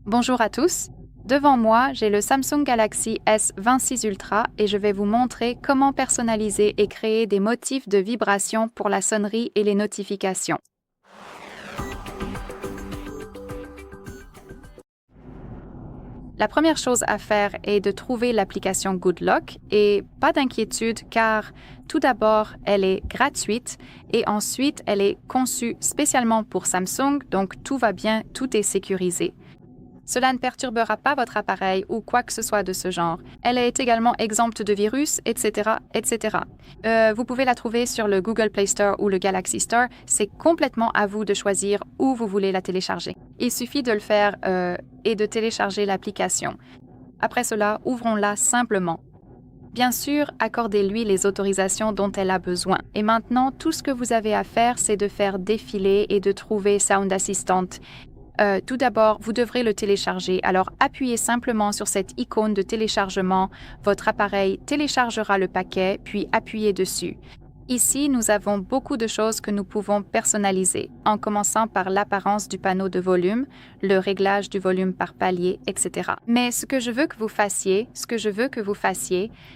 Bonjour à tous. Devant moi, j'ai le Samsung Galaxy S26 Ultra et je vais vous montrer comment personnaliser et créer des motifs de vibration pour la sonnerie et les notifications. La première chose à faire est de trouver l'application Good Lock et pas d'inquiétude car tout d'abord, elle est gratuite et ensuite, elle est conçue spécialement pour Samsung, donc tout va bien, tout est sécurisé. Cela ne perturbera pas votre appareil ou quoi que ce soit de ce genre. Elle est également exempte de virus, etc., etc. Vous pouvez la trouver sur le Google Play Store ou le Galaxy Store. C'est complètement à vous de choisir où vous voulez la télécharger. Il suffit de le faire et de télécharger l'application. Après cela, ouvrons-la simplement. Bien sûr, accordez-lui les autorisations dont elle a besoin. Et maintenant, tout ce que vous avez à faire, c'est de faire défiler et de trouver Sound Assistant. Tout d'abord, vous devrez le télécharger. Alors, appuyez simplement sur cette icône de téléchargement. Votre appareil téléchargera le paquet, puis appuyez dessus. Ici, nous avons beaucoup de choses que nous pouvons personnaliser, en commençant par l'apparence du panneau de volume, le réglage du volume par palier, etc. Mais ce que je veux que vous fassiez,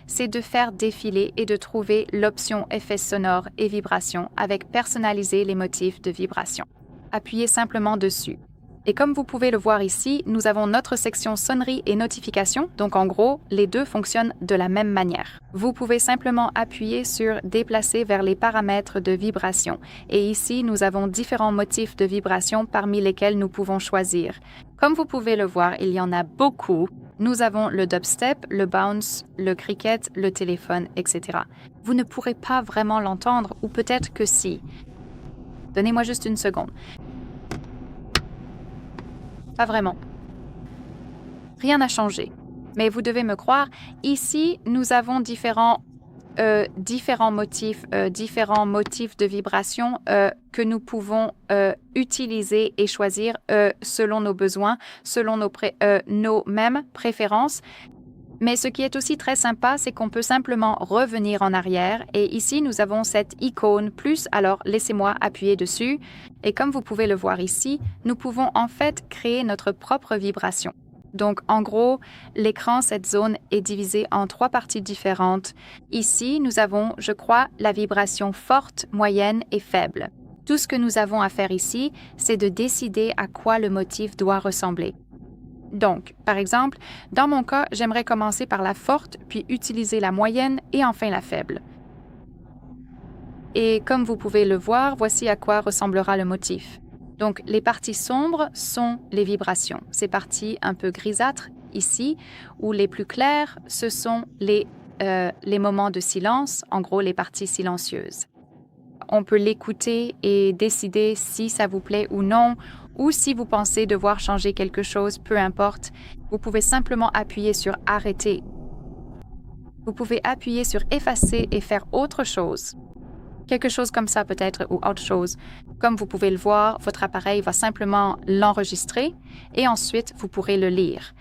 c'est de faire défiler et de trouver l'option effets sonores et vibrations avec personnaliser les motifs de vibration. Appuyez simplement dessus. Et comme vous pouvez le voir ici, nous avons notre section sonnerie et notification, donc en gros, les deux fonctionnent de la même manière. Vous pouvez simplement appuyer sur déplacer vers les paramètres de vibration. Et ici, nous avons différents motifs de vibration parmi lesquels nous pouvons choisir. Comme vous pouvez le voir, il y en a beaucoup. Nous avons le dubstep, le bounce, le cricket, le téléphone, etc. Vous ne pourrez pas vraiment l'entendre, ou peut-être que si. Donnez-moi juste une seconde. Pas vraiment. Rien n'a changé. Mais vous devez me croire, ici, nous avons différents motifs de vibration que nous pouvons utiliser et choisir selon nos besoins, selon nos mêmes préférences. Mais ce qui est aussi très sympa, c'est qu'on peut simplement revenir en arrière et ici, nous avons cette icône plus, alors laissez-moi appuyer dessus. Et comme vous pouvez le voir ici, nous pouvons en fait créer notre propre vibration. Donc en gros, l'écran, cette zone est divisée en 3 parties différentes. Ici, nous avons, je crois, la vibration forte, moyenne et faible. Tout ce que nous avons à faire ici, c'est de décider à quoi le motif doit ressembler. Donc, par exemple, dans mon cas, j'aimerais commencer par la forte, puis utiliser la moyenne et enfin la faible. Et comme vous pouvez le voir, voici à quoi ressemblera le motif. Donc, les parties sombres sont les vibrations. Ces parties un peu grisâtres, ici, ou les plus claires, ce sont les moments de silence, en gros les parties silencieuses. On peut l'écouter et décider si ça vous plaît ou non, ou si vous pensez devoir changer quelque chose, peu importe, vous pouvez simplement appuyer sur « Arrêter ». Vous pouvez appuyer sur « Effacer » et faire autre chose. Quelque chose comme ça peut-être, ou autre chose. Comme vous pouvez le voir, votre appareil va simplement l'enregistrer et ensuite, vous pourrez le lire.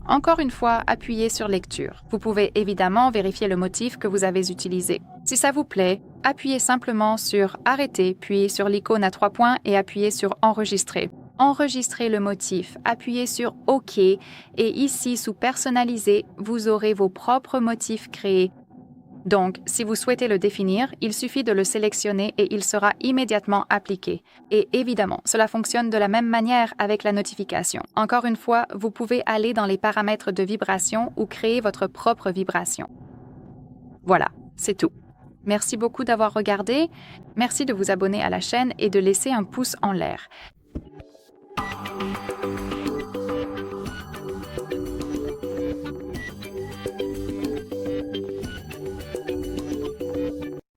Encore une fois, appuyez sur Lecture. Vous pouvez évidemment vérifier le motif que vous avez utilisé. Si ça vous plaît, appuyez simplement sur « Arrêter » puis sur l'icône à 3 points et appuyez sur « Enregistrer ». Enregistrez le motif, appuyez sur « OK » et ici, sous « Personnaliser », vous aurez vos propres motifs créés. Donc, si vous souhaitez le définir, il suffit de le sélectionner et il sera immédiatement appliqué. Et évidemment, cela fonctionne de la même manière avec la notification. Encore une fois, vous pouvez aller dans les paramètres de vibration ou créer votre propre vibration. Voilà, c'est tout. Merci beaucoup d'avoir regardé. Merci de vous abonner à la chaîne et de laisser un pouce en l'air.